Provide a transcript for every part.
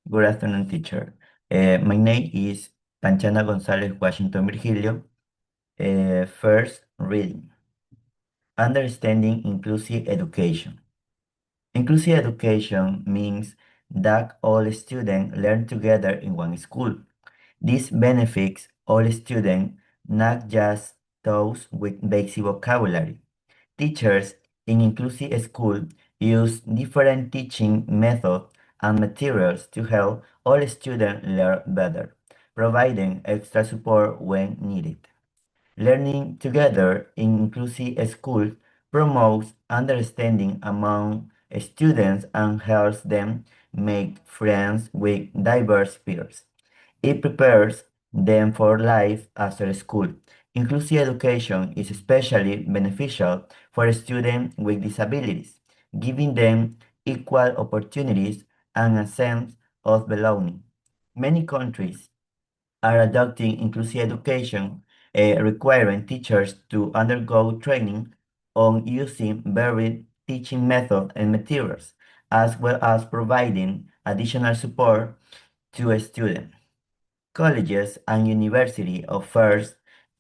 Good afternoon, teacher. My name is Panchana Gonzalez Washington Virgilio. First, reading. Understanding inclusive education. Inclusive education means that all students learn together in one school. This benefits all students, not just those with basic vocabulary. Teachers in inclusive school use different teaching methods and materials to help all students learn better, providing extra support when needed. Learning together in inclusive schools promotes understanding among students and helps them make friends with diverse peers. It prepares them for life after school. Inclusive education is especially beneficial for students with disabilities, giving them equal opportunities and a sense of belonging. Many countries are adopting inclusive education, requiring teachers to undergo training on using varied teaching methods and materials, as well as providing additional support to students. Colleges and universities offers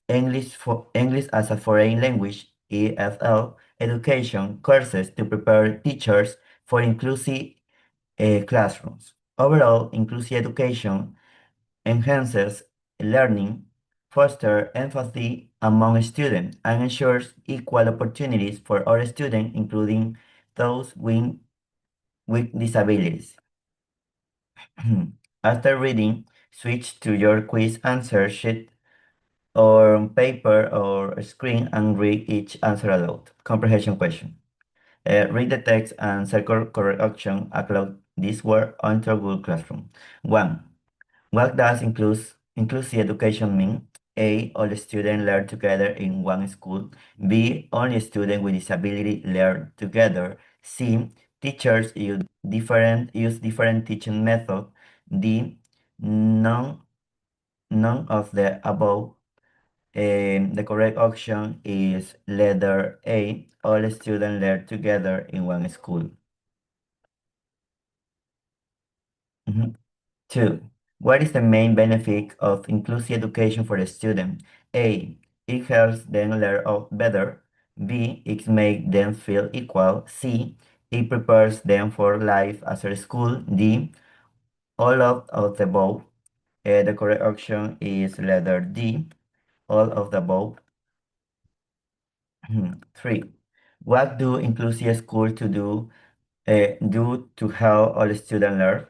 English as a foreign language (EFL) education courses to prepare teachers for inclusive classrooms. Overall, inclusive education enhances learning, fosters empathy among students, and ensures equal opportunities for all students, including those with disabilities. After reading, switch to your quiz answer sheet or on paper or screen and read each answer aloud. Comprehension question. Read the text and circle correct option upload this word onto Google Classroom. 1. What does inclusive education mean? A. All students learn together in one school. B. Only students with disability learn together. C. Teachers use different teaching methods. D. None, none of the above. The correct option is letter A. All students learn together in one school. Mhm. 2. What is the main benefit of inclusive education for the student? A. It helps them learn better. B. It makes them feel equal. C. It prepares them for life after school. D. All of the above. The correct option is letter D. All of the above. 3. What do inclusive schools do to help all students learn?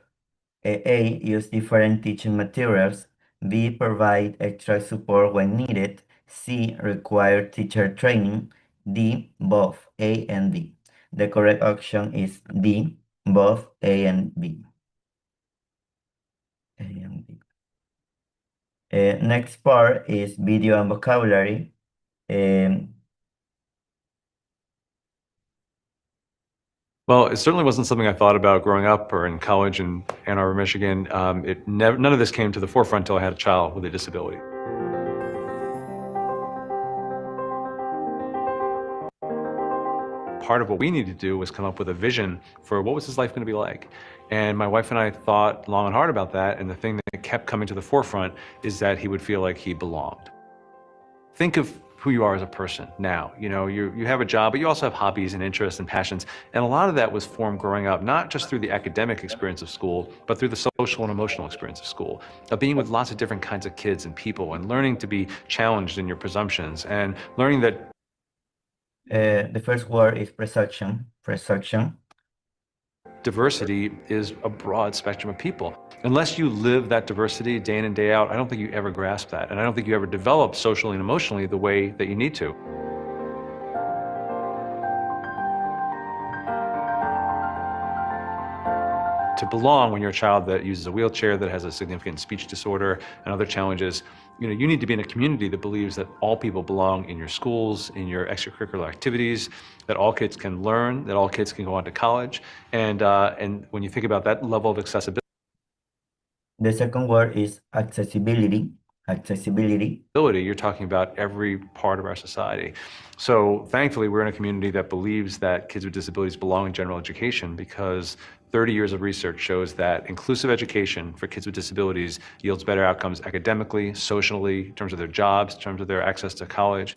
A. Use different teaching materials. B. Provide extra support when needed. C. Require teacher training. D. Both A and B. The correct option is D. Both A and B. A and B. Next part is video and vocabulary. Um, Well, it certainly wasn't something I thought about growing up or in college in Ann Arbor, Michigan. None of this came to the forefront until I had a child with a disability. Part of what we needed to do was come up with a vision for what was his life going to be like. And my wife and I thought long and hard about that, and the thing that kept coming to the forefront is that he would feel like he belonged. Think of who you are as a person now. You know, you have a job, but you also have hobbies and interests and passions. And a lot of that was formed growing up, not just through the academic experience of school, but through the social and emotional experience of school, of being with lots of different kinds of kids and people and learning to be challenged in your presumptions and learning that the first word is presumption. Presumption. diversity is a broad spectrum of people. Unless you live that diversity day in and day out, I don't think you ever grasp that. And I don't think you ever develop socially and emotionally the way that you need to. To belong when you're a child that uses a wheelchair, that has a significant speech disorder and other challenges, you need to be in a community that believes that all people belong in your schools, in your extracurricular activities, that all kids can learn, that all kids can go on to college. And when you think about that level of accessibility. The second word is accessibility. accessibility, You're talking about every part of our society. So thankfully, we're in a community that believes that kids with disabilities belong in general education because 30 years of research shows that inclusive education for kids with disabilities yields better outcomes academically, socially, in terms of their jobs, in terms of their access to college.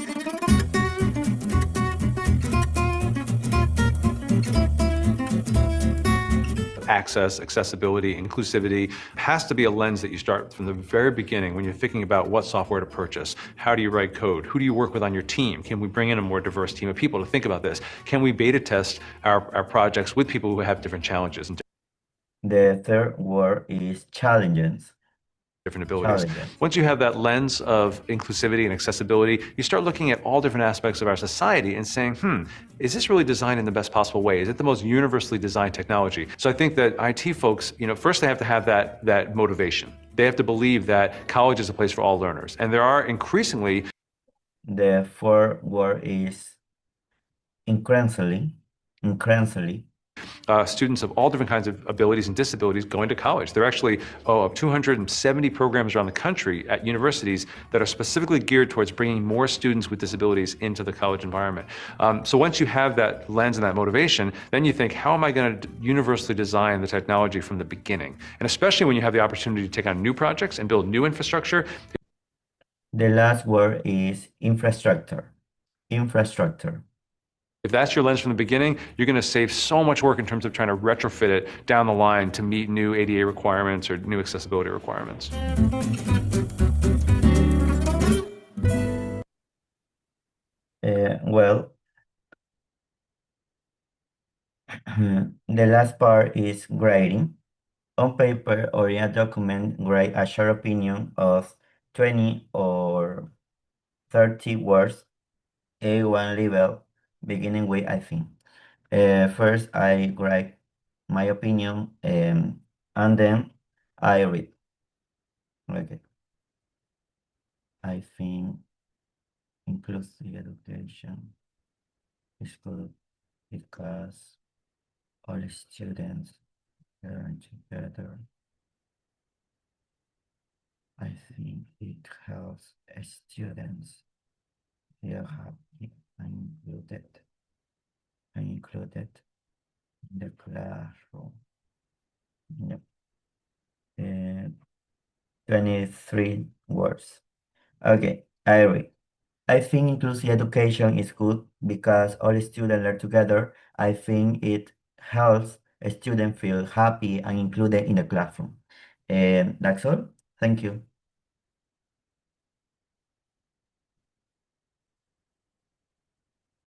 Access, accessibility, inclusivity has to be a lens that you start from the very beginning when you're thinking about what software to purchase. How do you write code? Who do you work with on your team? Can we bring in a more diverse team of people to think about this? Can we beta test our projects with people who have different challenges and the third word is challenges. different abilities? Challenges. Once you have that lens of inclusivity and accessibility, you start looking at all different aspects of our society and saying, is this really designed in the best possible way? Is it the most universally designed technology? So I think that IT folks, first they have to have that motivation. They have to believe that college is a place for all learners. And there are increasingly The fourth word is increasingly. Students of all different kinds of abilities and disabilities going to college. There are actually 270 programs around the country at universities that are specifically geared towards bringing more students with disabilities into the college environment. So once you have that lens and that motivation, then you think, how am I going to universally design the technology from the beginning? And especially when you have the opportunity to take on new projects and build new infrastructure. The last word is infrastructure. Infrastructure. If that's your lens from the beginning, you're going to save so much work in terms of trying to retrofit it down the line to meet new ADA requirements or new accessibility requirements. Well, the last part is grading. On paper or in a document, grade a short opinion of 20 or 30 words, A1 level, beginning with I think. First, I grade my opinion, and then I read. Okay. I think inclusive education is good because all students learn together. I think it helps students feel happy and included in the classroom. Yep. 23 words. Okay, I read. I think inclusive education is good because all students learn together. I think it helps a student feel happy and included in the classroom. And that's all. Thank you.